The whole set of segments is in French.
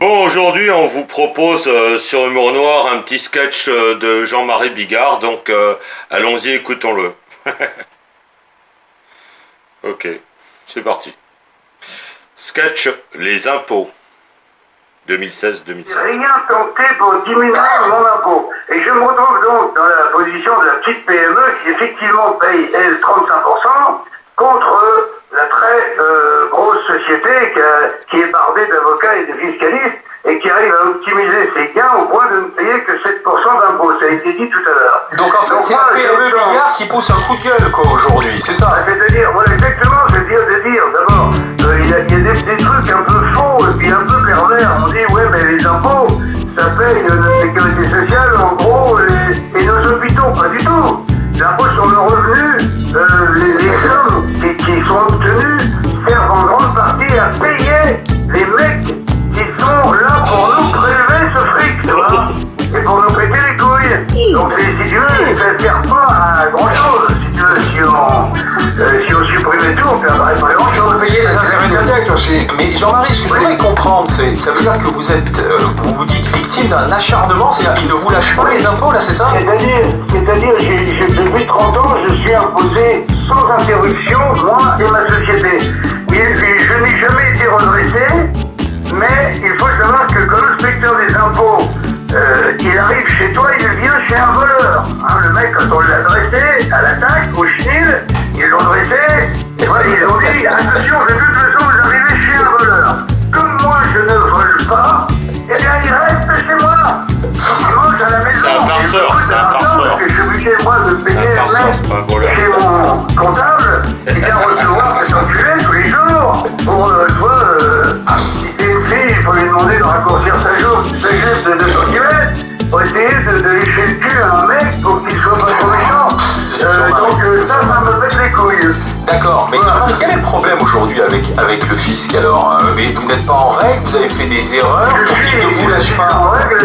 Bon, aujourd'hui, on vous propose sur Humour Noir un petit sketch de Jean-Marie Bigard, donc allons-y, écoutons-le. Ok, c'est parti. Sketch Les impôts, 2016-2017. Rien tenté pour diminuer mon impôt. Et je me retrouve donc dans la position de la petite PME qui effectivement paye, elle, 35% contre la très grosse société qui est bardée d'avocats et de fiscalistes et qui arrive à optimiser ses gains au point de ne payer que 7% d'impôts. Ça a été dit tout à l'heure. Donc en fait, c'est la PME Bigard qui pousse un coup de gueule, quoi, aujourd'hui, c'est ça? C'est-à-dire, voilà, exactement, de dire, d'abord, il y a des trucs un peu faux et puis un peu pervers. On dit, ouais, mais les impôts, ça paye notre sécurité sociale, en gros, et nos hôpitaux. Pas du tout. L'impôt sur le revenu, les sommes qui sont obtenues servent en grande partie à payer les mecs qui sont là pour nous prélever ce fric, tu vois, et pour nous péter les couilles. Donc, si tu veux, ça ne sert pas à grand-chose. Si tu veux, si on supprimait tout, on perdrait pas grand-chose. Vous payez les intérêts de la dette aussi. Mais Jean-Marie, ce que je voudrais comprendre, ça veut dire que vous êtes, vous vous dites victime d'un acharnement, c'est-à-dire qu'ils ne vous lâchent pas les impôts, là, c'est ça? C'est-à-dire, depuis 30 ans, je suis imposé sans interruption, moi et ma société. Et je n'ai jamais été redressé, mais il faut savoir que quand l'inspecteur des impôts, il arrive chez toi, il vient chez un voleur. Hein, le mec, quand on l'a dressé à l'attaque, au chenil, ils l'ont dressé, et voilà, ils ont dit, attention, de toute façon, vous arrivez chez un voleur. Comme moi, je ne vole pas, eh bien, il reste chez moi. Il mange à la maison. C'est un farceur, c'est un farceur. Parce que je suis obligé, moi, de payer le mec chez mon comptable, qui vient recevoir cet enculé tous les jours. Pour, si t'es une fille, il faut lui demander de raccourcir sa jupe de 2 cm pour essayer de lécher le cul à un mec pour qu'il soit pas trop méchant. Donc ça me pète les couilles. D'accord, mais Jean-Marie, quel est le problème aujourd'hui avec le fisc alors? Mais vous n'êtes pas en règle, vous avez fait des erreurs, donc il ne vous lâche pas. En règle,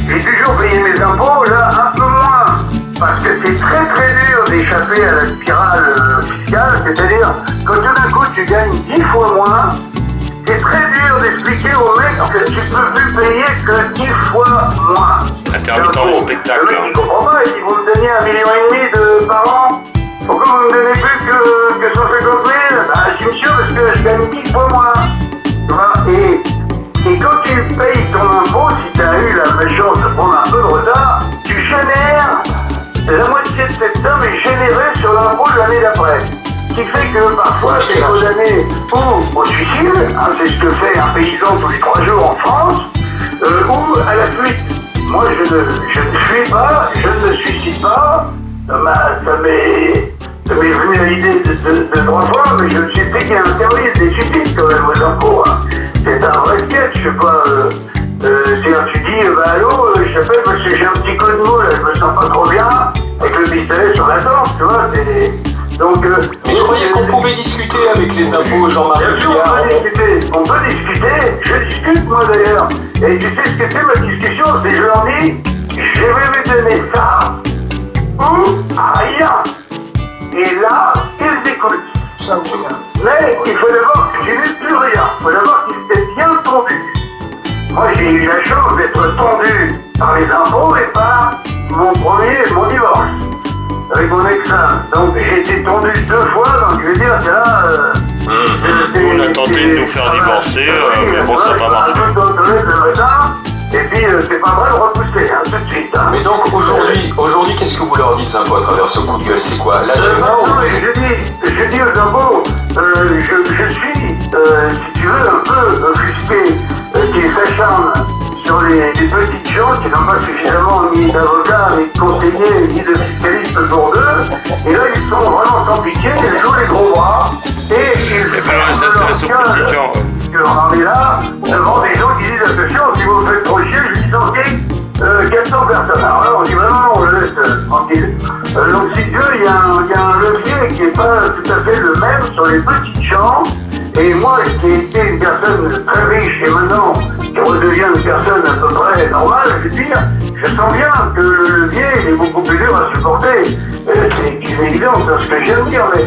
j'ai toujours payé mes impôts, là un peu moins. Parce que c'est très très dur d'échapper à la spirale fiscale, c'est-à-dire quand tout d'un coup tu gagnes 10 fois moins, c'est très dur d'expliquer au mec que tu peux plus payer que 10 fois moins. Intermittent du spectacle. Le mec il comprend pas, il dit vous me donnez 1,5 million par an, pourquoi vous me donnez plus que 150 000? Bah je suis sûr parce que je gagne 10 fois moins. Tu vois, et quand tu payes ton impôt, si tu as eu la méchance de prendre un peu de retard, tu génères la moitié de cette somme est générée sur l'impôt de l'année d'après. Ce qui fait que parfois c'est condamné ou au suicide, hein, c'est ce que fait un paysan tous les 3 jours en France, ou à la fuite. Moi je ne fuis pas, je ne suicide pas, ça m'est venu à l'idée de 3 fois, mais je me suis fait qu'il y a un service des suicides quand même aux impôts. Hein. C'est un vrai sketch, je sais pas. C'est-à-dire tu dis, allô, je t'appelle parce que j'ai un petit coup de mou, là, je me sens pas trop bien, avec le pistolet sur la tempe, tu vois, donc... mais je croyais qu'on pouvait discuter avec les impôts, Jean-Marie Bigard. On peut discuter, je discute moi d'ailleurs, et tu sais ce que c'est ma discussion, c'est je leur dis, je vais me donner ça, ou rien, et là, ils écoutent. Mais il faut d'abord que je n'ai plus rien, il faut d'abord qu'ils étaient bien tendus. Moi, j'ai eu la chance d'être tendu par les impôts et par mon divorce avec mon ex-femme. Donc, j'ai été tendu 2 fois, donc je veux dire que là... On a tenté de nous faire divorcer, mais bon, ça n'a pas marché. Et puis, c'est pas vrai de repousser, hein, tout de suite. Hein. Mais donc, aujourd'hui, qu'est-ce que vous leur dites, impôts, à travers ce coup de gueule? C'est quoi? Lâchez-moi ou je dis aux impôts, je suis, si tu veux, un peu offusqué qu'ils s'acharnent sur les petites gens qui n'ont pas suffisamment ni d'avocats, ni de conseillers, ni de fiscalistes pour eux. Et là, ils sont vraiment sans pitié, ils jouent les gros bras. Et ils pas leur s'intéresser aux petites gens. On en est là, devant des gens qui disent attention, si vous faites trop chier, je licencie 400 personnes. Alors là, on dit vraiment, on le laisse tranquille. Donc, si tu veux, il y a un levier qui n'est pas tout à fait le même sur les petites gens. Et moi, qui ai été une personne très riche et maintenant qui redevient une personne à peu près normale, je veux dire, je sens bien que le levier est beaucoup plus dur à supporter. C'est une évidence, c'est ce que j'aime dire, mais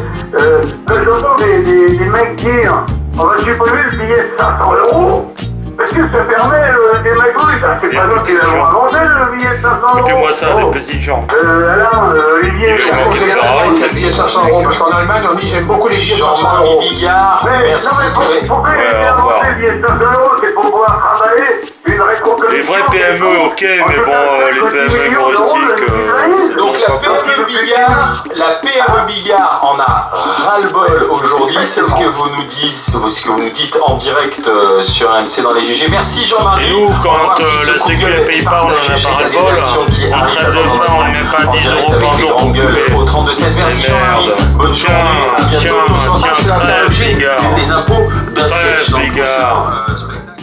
quand j'entends des mecs dire on va supprimer le billet de 500 €, parce que se permet des magouilles. C'est pas nous qui l'avons inventé, le billet de 500 euros. Écoutez-moi ça, les petites gens. Alain, Olivier, Il c'est manque un de ça. Le billet de 500 euros, parce qu'en Allemagne, on dit j'aime beaucoup les billets de 500 Jean-Marie euros. Bigard, Mais merci. non, mais pourquoi il Ouais, a au revoir. inventé le billet de 500 euros? C'est pour pouvoir travailler une rétrocommission. Les vrais PME, ok, mais bon, les PME humoristiques, Donc la PME Bigard en a ras-le-bol aujourd'hui, c'est ce que vous nous dites en direct sur AMC dans les GG. Merci Jean-Marie. Et nous, quand On va voir si ce la coup de Sécu gueule ne paye est pas, on en a partagé. pas Il y a des ras-le-bol. réactions qui En arrivent traite de dans faim, un on ne met pas en 10 direct euros par avec les jour grandes pour gueules couper. au 32-16. Merci Mais Jean-Marie. merde. Bonne Tiens, journée. À bientôt. tiens, Attention, tiens, ça va faire trêve, l'objet Bigard. les impôts d'un Trêve, sketch dans le Bigard. prochain spectacle.